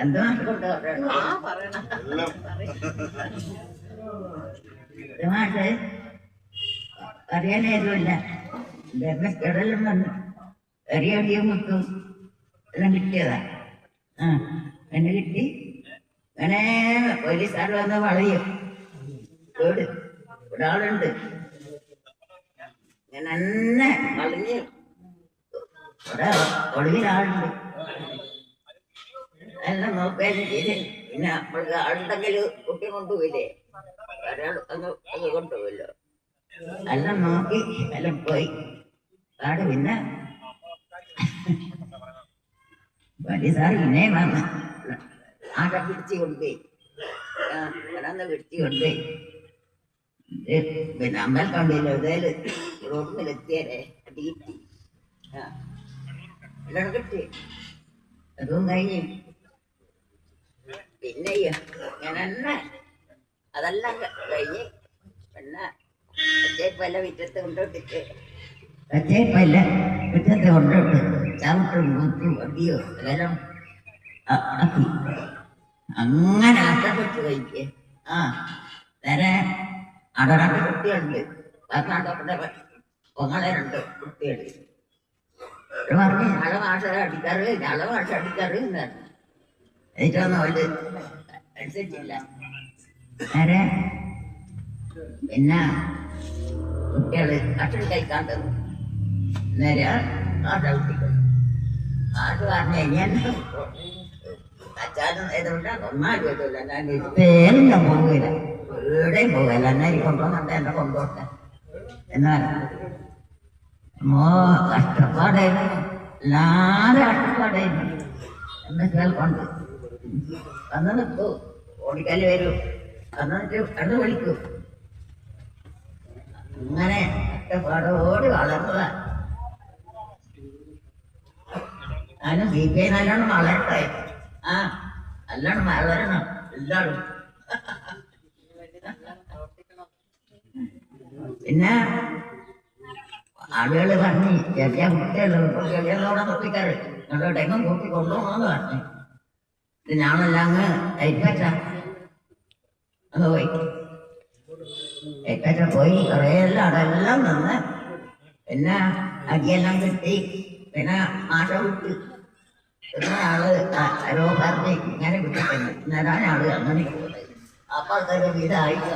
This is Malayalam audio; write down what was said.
എന്താ അറിയാനേതുമില്ല കിടലും വന്നു അറിയടിയും മൊത്തം എല്ലാം കിട്ടിയതാ. എന്നെ കിട്ടി അങ്ങനെ പോലീസുകാർ വന്ന് വളയും വീട് ഒരാളുണ്ട് ഞാൻ എന്നെ വളഞ്ഞ് ഒളിവിലാളുണ്ട് എല്ലാം നോക്കാൻ ചെയ്ത്. പിന്നെ അപ്പോഴത്തെ ആളുണ്ടെങ്കിൽ കുട്ടി കൊണ്ടുപോയില്ലേ ഒരാൾ അത് കൊണ്ടുപോയല്ലോ എല്ലാം നോക്കി എല്ലാം പോയി ആട്. പിന്നെ പോലീസുകാർ പിന്നെ വന്ന് ആടെ പിടിച്ചു കൊണ്ടുപോയി. അന്ന് പിടിച്ചു കൊണ്ടുപോയി. പിന്നെ അമ്പലക്കണ്ടില്ല ഇതേല് റോഡിലെത്തിയാലേ അടിയിട്ടി എല്ലാം കിട്ടി. അതും കഴിഞ്ഞ് പിന്നെ ഇങ്ങനെ അതെല്ലാം കഴിഞ്ഞ് പിന്നെ പച്ചയപ്പല്ല വിറ്റത്ത് കൊണ്ടോട്ടിട്ട് പച്ചയപ്പല്ല വിറ്റത്ത് കൊണ്ടോട്ട് ചവിട്ടും കുത്തും അടിയോ എല്ലാം ആക്കി അങ്ങനെ കഷ്ടപ്പെട്ട് കഴിക്കേ. നേരെ അവിടെ 2 കുട്ടികളുണ്ട്. കർണാടകയുടെ പൊങ്ങളെ 2 കുട്ടികൾ പറഞ്ഞ് ഞങ്ങളെ ഭാഷ അടിക്കാറ് ഞങ്ങളെ ഭാഷ അടിക്കാറ് എന്നാണ്. എനിക്കൊന്നും അവര് അനുസരിച്ചില്ല. നേരെ പിന്നെ കുട്ടികള് ഭക്ഷണം കഴിക്കാണ്ട് നേരെ ആട്ട കുട്ടികൾ ആട്ട് പറഞ്ഞു കഴിഞ്ഞാൽ അച്ഛനും ഏതുകൊണ്ട് ഒന്നാലും ഇല്ല. ഞാൻ പേരും ഞാൻ പോകില്ല, എവിടെയും പോകില്ല. എന്നെ കൊണ്ടുവന്നുണ്ട് എന്നെ കൊണ്ടുപോട്ടെ എന്ന് പറഞ്ഞു. കഷ്ടപ്പാടായിരുന്നു, എല്ലാവരും കഷ്ടപ്പാടായിരുന്നു. എന്നെ കേൾക്കൊണ്ട് വന്ന് നിൽക്കൂ, ഓടിക്കല് വരൂ, വന്നിട്ട് കണ്ടു വിളിക്കൂ. അങ്ങനെ കഷ്ടപ്പാടോടി വളർന്നതാ. ഞാനും CPI നല്ലോണം വളരട്ടെ. നല്ലോണം വളരണം എല്ലാവരും. പിന്നെ ആളുകൾ പറഞ്ഞു ചെറിയ കുട്ടികളോടെ നിർത്തിക്കാറ് നിങ്ങളുടെ എങ്ങും കൂട്ടി കൊണ്ടുപോകണമെന്ന് പറഞ്ഞു. ഞാനെല്ലാം അങ്ങ് കൈപ്പറ്റ അങ്ങ് പോയി. കൈപ്പറ്റ പോയി കുറേ അവിടെല്ലാം നിന്ന് പിന്നെ അടിയെല്ലാം കിട്ടി. പിന്നെ ആശ വിട്ട് പിന്നെ ആള് ആരോ പറഞ്ഞ് ഇങ്ങനെ വിട്ടിട്ടുണ്ട്. നേരാൻ ആള് അങ്ങനെ പോകുന്നത്. അപ്പോൾ അതൊരു ഇതായിട്ട്